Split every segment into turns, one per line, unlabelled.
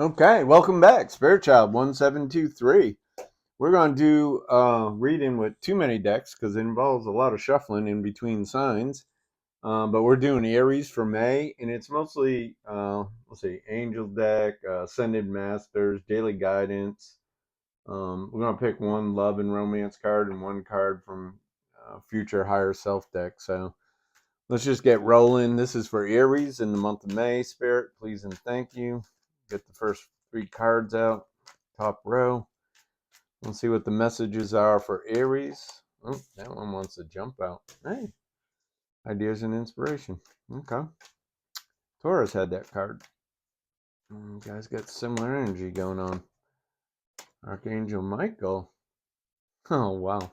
Okay, welcome back, Spirit Child 1723. We're going to do reading with too many decks because it involves a lot of shuffling in between signs. But we're doing Aries for May, and it's mostly, let's see, Angel deck, Ascended Masters, Daily Guidance. We're going to pick one Love and Romance card and one card from Future Higher Self deck. So let's just get rolling. This is for Aries in the month of May. Spirit, please and thank you. Get the first three cards out, top row. Let's see what the messages are for Aries. Oh, that one wants to jump out. Hey, ideas and inspiration. Okay. Taurus had that card. You guys got similar energy going on. Archangel Michael. Oh, wow.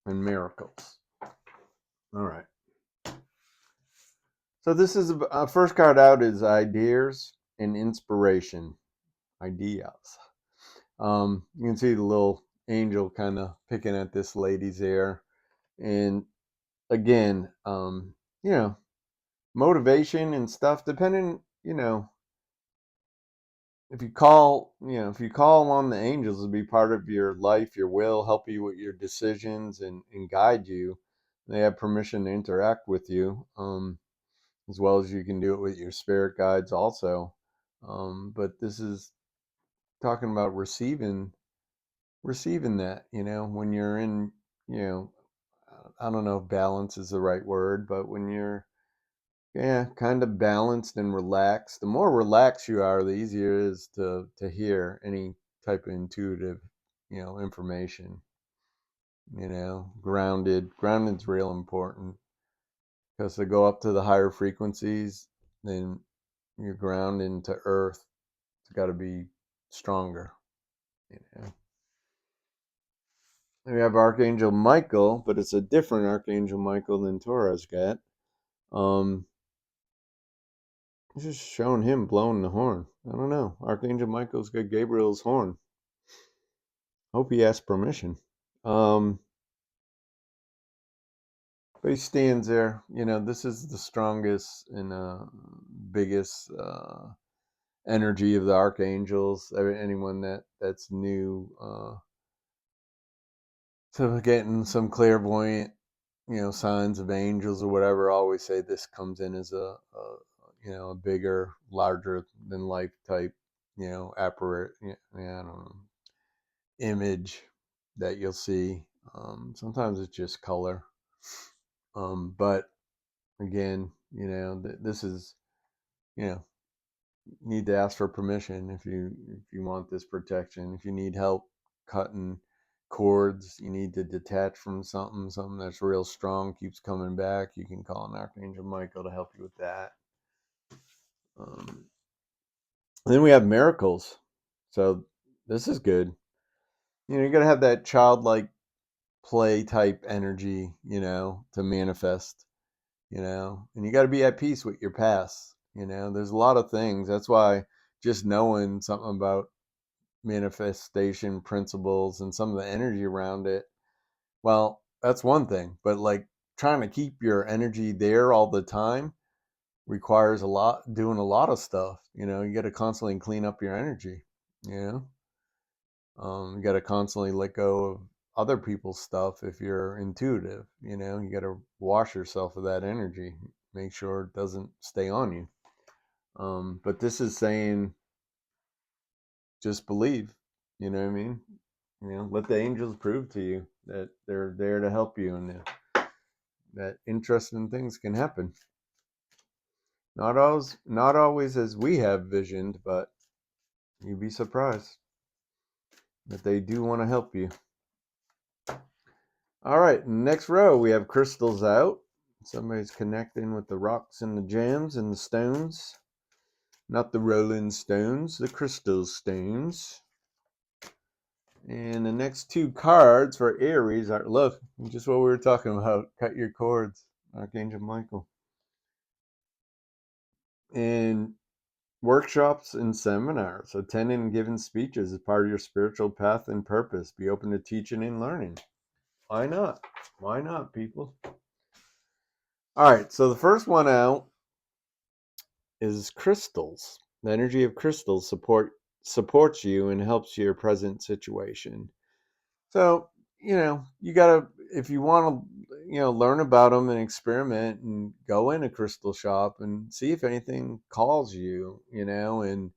And miracles. All right. So this is first card out is ideas and inspiration. Ideas. You can see the little angel kind of picking at this lady's ear. And again, you know, motivation and stuff, depending, if you call on the angels to be part of your life, your will, help you with your decisions and guide you, they have permission to interact with you, as well as you can do it with your spirit guides also. But this is talking about receiving that, when you're in, you know, I don't know if balance is the right word, but when you're, kind of balanced and relaxed, the more relaxed you are, the easier it is to hear any type of intuitive, information, grounded's real important because to go up to the higher frequencies, then your ground into earth, it's got to be stronger, you know. We have Archangel Michael, but it's a different Archangel Michael than Taurus got. It's just showing him blowing the horn. I don't know. Archangel Michael's got Gabriel's horn. Hope he asked permission. But he stands there. This is the strongest and biggest energy of the archangels. Anyone that's new to getting some clairvoyant, signs of angels or whatever, I always say this comes in as a bigger, larger than life type, apparate, I don't know, image that you'll see. Sometimes it's just color. But again, this is, you know, need to ask for permission if you want this protection. If you need help cutting cords, you need to detach from something that's real strong, keeps coming back, you can call an Archangel Michael to help you with that. Then we have miracles. So this is good. You got to have that childlike play type energy, to manifest, and you got to be at peace with your past. There's a lot of things. That's why just knowing something about manifestation principles and some of the energy around it, well, that's one thing, but like trying to keep your energy there all the time requires doing a lot of stuff. You got to constantly clean up your energy. You you got to constantly let go of other people's stuff if you're intuitive. You got to wash yourself of that energy, make sure it doesn't stay on you. But this is saying just believe. You know what I mean? Let the angels prove to you that they're there to help you, and that interesting things can happen. Not always as we have visioned, but you'd be surprised that they do want to help you. All right, next row we have crystals out. Somebody's connecting with the rocks and the gems and the stones. Not the rolling stones, the crystal stones. And the next two cards for Aries are, look, just what we were talking about. Cut your cords, Archangel Michael. And workshops and seminars. Attending and giving speeches is part of your spiritual path and purpose. Be open to teaching and learning. Why not? Why not, people? All right, so the first one out is crystals. The energy of crystals supports you and helps your present situation. So, you gotta, if you want to, learn about them and experiment and go in a crystal shop and see if anything calls you, and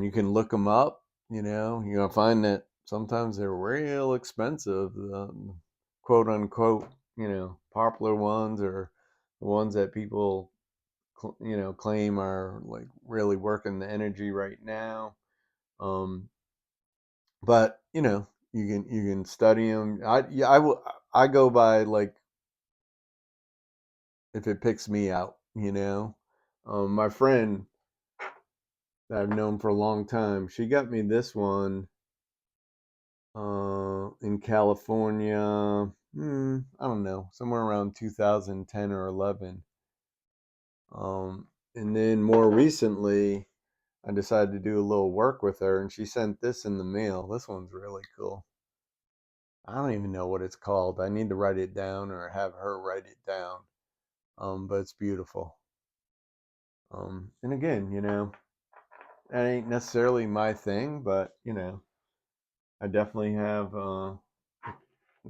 you can look them up. You're gonna find that sometimes they're real expensive, quote unquote, popular ones, or the ones that people, claim are like really working the energy right now. Um, but you can study them. I go by, like, if it picks me out. My friend that I've known for a long time, she got me this one in California. I don't know, somewhere around 2010 or 11. And then more recently, I decided to do a little work with her, and she sent this in the mail. This one's really cool. I don't even know what it's called. I need to write it down or have her write it down. But it's beautiful. And again, that ain't necessarily my thing, but I definitely have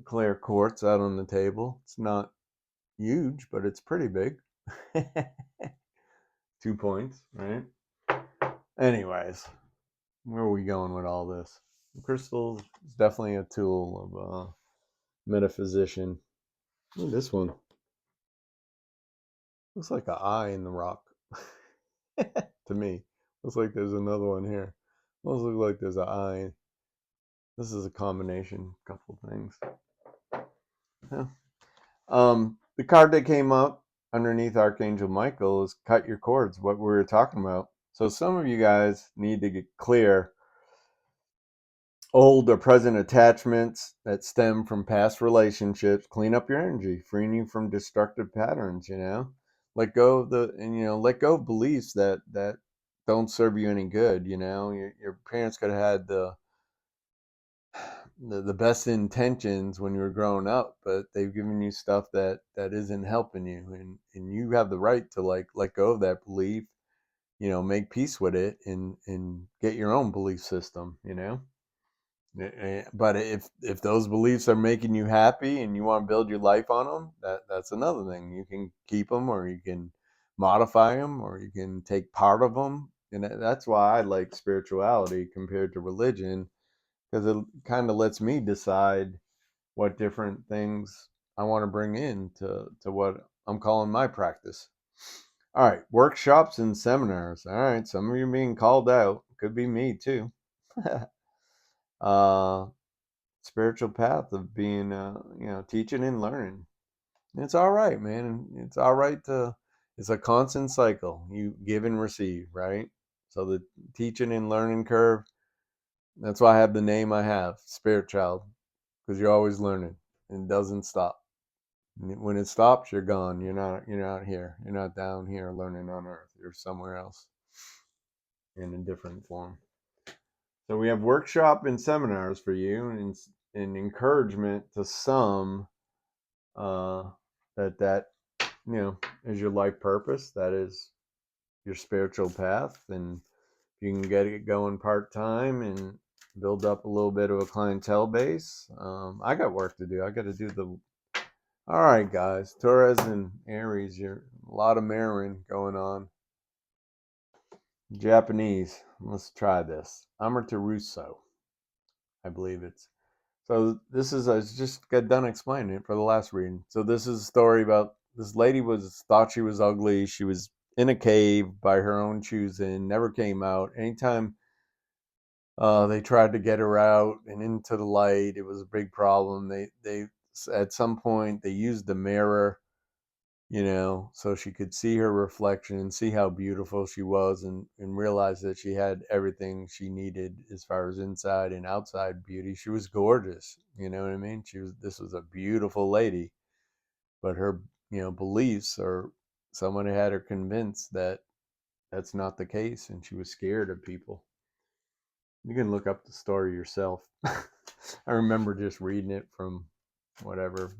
clear quartz out on the table. It's not huge, but it's pretty big. 2 points, right? Anyways, where are we going with all this? Crystal is definitely a tool of metaphysician. Ooh, this one looks like an eye in the rock. To me, looks like there's another one here. Looks like there's an eye. This is a combination, couple things. Yeah. The card that came up underneath Archangel Michael is cut your cords. What we were talking about. So some of you guys need to get clear old or present attachments that stem from past relationships. Clean up your energy, freeing you from destructive patterns. Let go of let go of beliefs that don't serve you any good. Your parents could have had the best intentions when you were growing up, but they've given you stuff that isn't helping you, and you have the right to, like, let go of that belief, make peace with it, and get your own belief system. But if those beliefs are making you happy and you want to build your life on them, that's another thing. You can keep them, or you can modify them, or you can take part of them. And that's why I like spirituality compared to religion, because it kind of lets me decide what different things I want to bring in to what I'm calling my practice. All right, workshops and seminars. All right, some of you are being called out. Could be me too. uh, Spiritual path of being, teaching and learning. It's all right, man. It's all right to. It's a constant cycle. You give and receive, right? So the teaching and learning curve. That's why I have the name I have, Spirit Child, because you're always learning and it doesn't stop. When it stops, you're gone. You're not here. You're not down here learning on earth. You're somewhere else in a different form. So we have workshop and seminars for you, and encouragement to some, uh, that is your life purpose. That is your spiritual path, and you can get it going part time and build up a little bit of a clientele base. I got work to do. I got to do the. All right, guys, Taurus and Aries, you're a lot of mirroring going on. Japanese. Let's try this. Amrita Russo, I believe it's. So this is, I just got done explaining it for the last reading. So this is a story about this lady thought she was ugly. She was in a cave by her own choosing, never came out. Anytime they tried to get her out and into the light, it was a big problem. They at some point they used the mirror, so she could see her reflection and see how beautiful she was, and realize that she had everything she needed as far as inside and outside beauty. She was gorgeous, you know what I mean? This was a beautiful lady, but her, beliefs, or someone had her convinced that that's not the case, and she was scared of people. You can look up the story yourself. I remember just reading it from whatever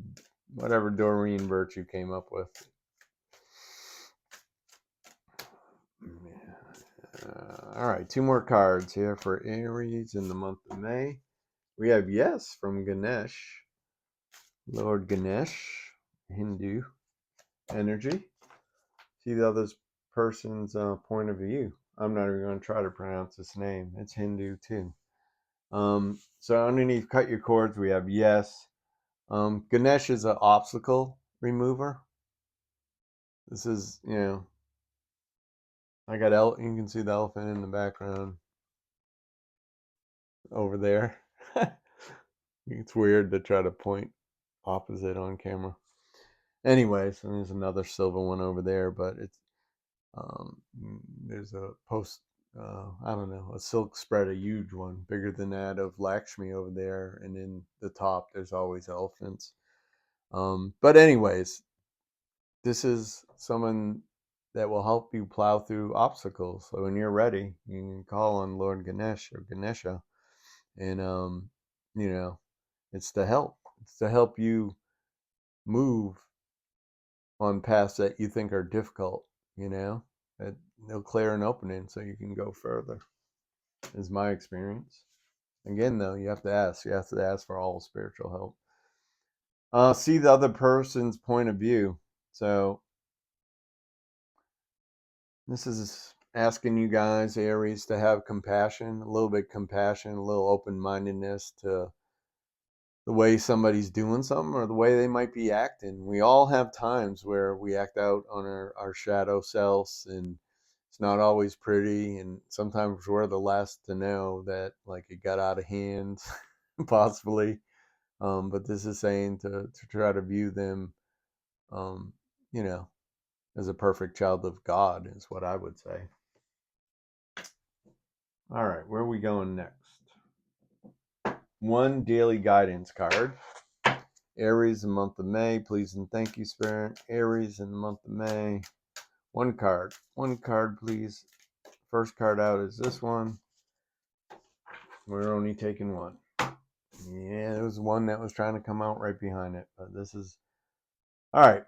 Doreen Virtue came up with. All right, 2 more cards here for Aries in the month of May. We have yes from Ganesh, Lord Ganesh, Hindu energy. See the other person's point of view. I'm not even going to try to pronounce this name. It's Hindu too. So underneath cut your cords, we have yes. Ganesh is an obstacle remover. This is, I got you can see the elephant in the background over there. It's weird to try to point opposite on camera. Anyways, and there's another silver one over there, but it's um, there's a post. I don't know, a silk spread, a huge one, bigger than that of Lakshmi over there, and in the top there's always elephants. But anyways, this is someone that will help you plow through obstacles. So when you're ready, you can call on Lord Ganesh or Ganesha, and you know, it's to help. It's to help you move on paths that you think are difficult. That they'll clear an opening so you can go further. Is my experience. Again, though, you have to ask. You have to ask for all spiritual help. See the other person's point of view. So this is asking you guys, Aries, to have compassion, a little bit compassion, a little open-mindedness to the way somebody's doing something or the way they might be acting. We all have times where we act out on our shadow selves, and it's not always pretty, and sometimes we're the last to know that like it got out of hand, possibly. But this is saying to try to view them, um, you know, as a perfect child of God is what I would say. All right, where are we going next? One daily guidance card. Aries, the month of May. Please and thank you, Spirit. Aries in the month of May. One card. One card, please. First card out is this one. We're only taking one. Yeah, there was one that was trying to come out right behind it. But this is... All right.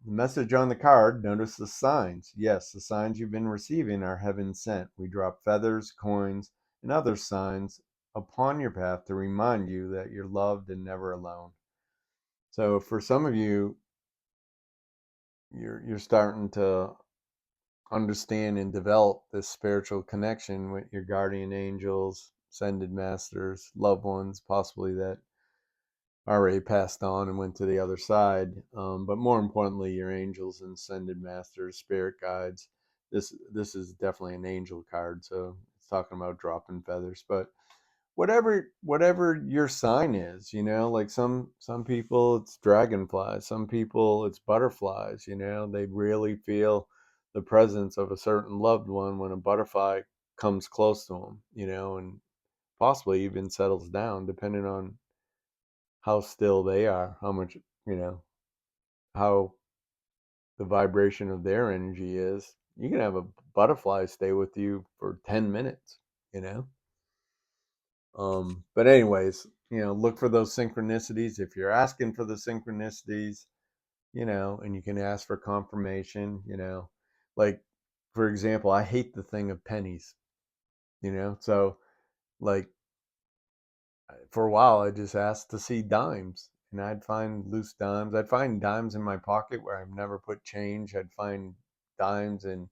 The message on the card, notice the signs. Yes, the signs you've been receiving are heaven sent. We drop feathers, coins, and other signs upon your path to remind you that you're loved and never alone. So for some of you, you're starting to understand and develop this spiritual connection with your guardian angels, ascended masters, loved ones, possibly that already passed on and went to the other side. But more importantly, your angels and ascended masters, spirit guides. This is definitely an angel card, so it's talking about dropping feathers. But whatever your sign is, like some people it's dragonflies, some people it's butterflies. They really feel the presence of a certain loved one when a butterfly comes close to them, and possibly even settles down, depending on how still they are, how much, how the vibration of their energy is. You can have a butterfly stay with you for 10 minutes, you know? But anyways, look for those synchronicities. If you're asking for the synchronicities, and you can ask for confirmation, like, for example, I hate the thing of pennies, so like for a while I just asked to see dimes, and I'd find loose dimes. I'd find dimes in my pocket where I've never put change. I'd find dimes in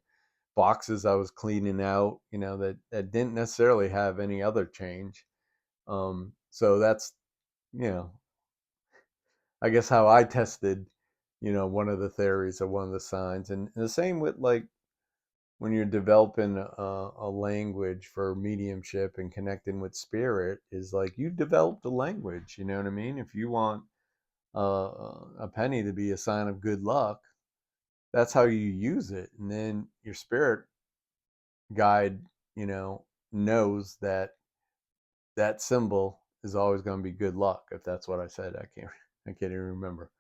boxes I was cleaning out, that didn't necessarily have any other change. So that's, you know, I guess how I tested, one of the theories or one of the signs. And the same with like when you're developing a language for mediumship and connecting with spirit, is like you developed a language. You know what I mean? If you want a penny to be a sign of good luck, that's how you use it. And then your spirit guide, knows that that symbol is always going to be good luck. If that's what I said, I can't even remember.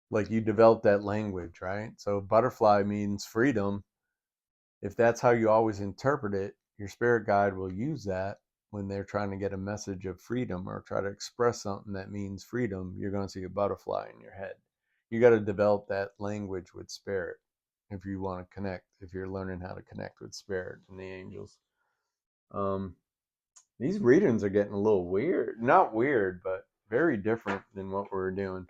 Like you develop that language, right? So butterfly means freedom. If that's how you always interpret it, your spirit guide will use that when they're trying to get a message of freedom or try to express something that means freedom. You're going to see a butterfly in your head. You got to develop that language with spirit. if you want to connect, if you're learning how to connect with spirit and the angels. These readings are getting a little weird. Not weird, but very different than what we're doing.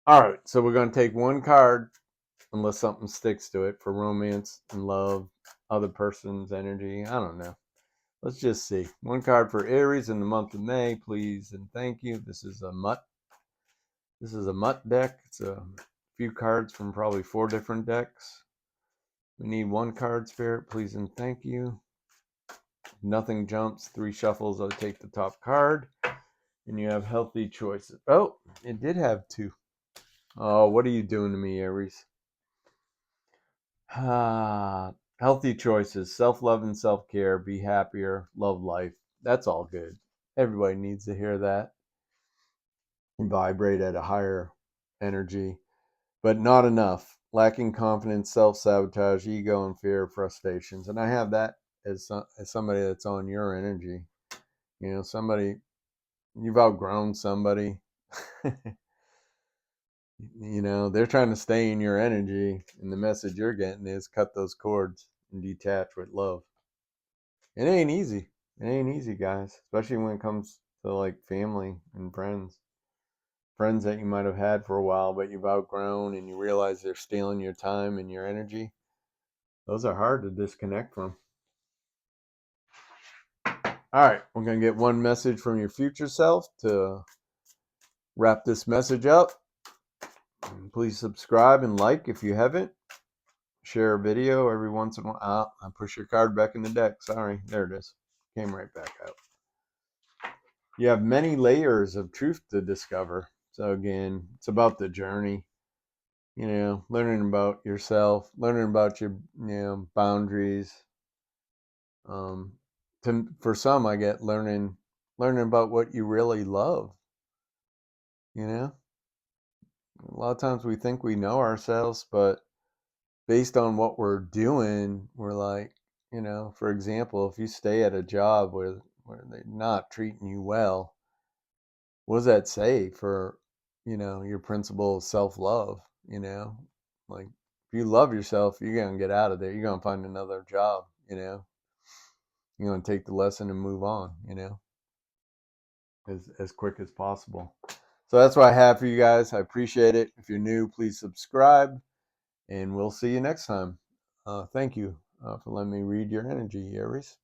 All right, so we're going to take one card, unless something sticks to it, for romance and love, other person's energy. I don't know. Let's just see. One card for Aries in the month of May, please and thank you. This is a mutt. This is a mutt deck. It's a few cards from probably 4 different decks. We need one card, Spirit, please and thank you. Nothing jumps. 3 shuffles. I'll take the top card. And you have healthy choices. Oh, it did have 2. Oh, what are you doing to me, Aries? Healthy choices, self-love and self-care, be happier, love life. That's all good. Everybody needs to hear that. Vibrate at a higher energy, but not enough. Lacking confidence, self-sabotage, ego, and fear, frustrations. And I have that as somebody that's on your energy. You know, somebody, you've outgrown somebody. You know, they're trying to stay in your energy, and the message you're getting is cut those cords and detach with love. It ain't easy. It ain't easy, guys, especially when it comes to like family and friends. Friends that you might have had for a while, but you've outgrown and you realize they're stealing your time and your energy. Those are hard to disconnect from. All right, we're going to get one message from your future self to wrap this message up. Please subscribe and like if you haven't. Share a video every once in a while. I push your card back in the deck. Sorry. There it is. Came right back out. You have many layers of truth to discover. So again, it's about the journey. You know, learning about yourself, learning about your, boundaries. For some, I get learning about what you really love. You know, a lot of times we think we know ourselves, but based on what we're doing, we're like, for example, if you stay at a job where they're not treating you well, what does that say for, your principle of self-love? Like if you love yourself, you're going to get out of there. You're going to find another job, you're going to take the lesson and move on, as quick as possible. So that's what I have for you guys. I appreciate it. If you're new, please subscribe, and we'll see you next time. Thank you for letting me read your energy, Aries.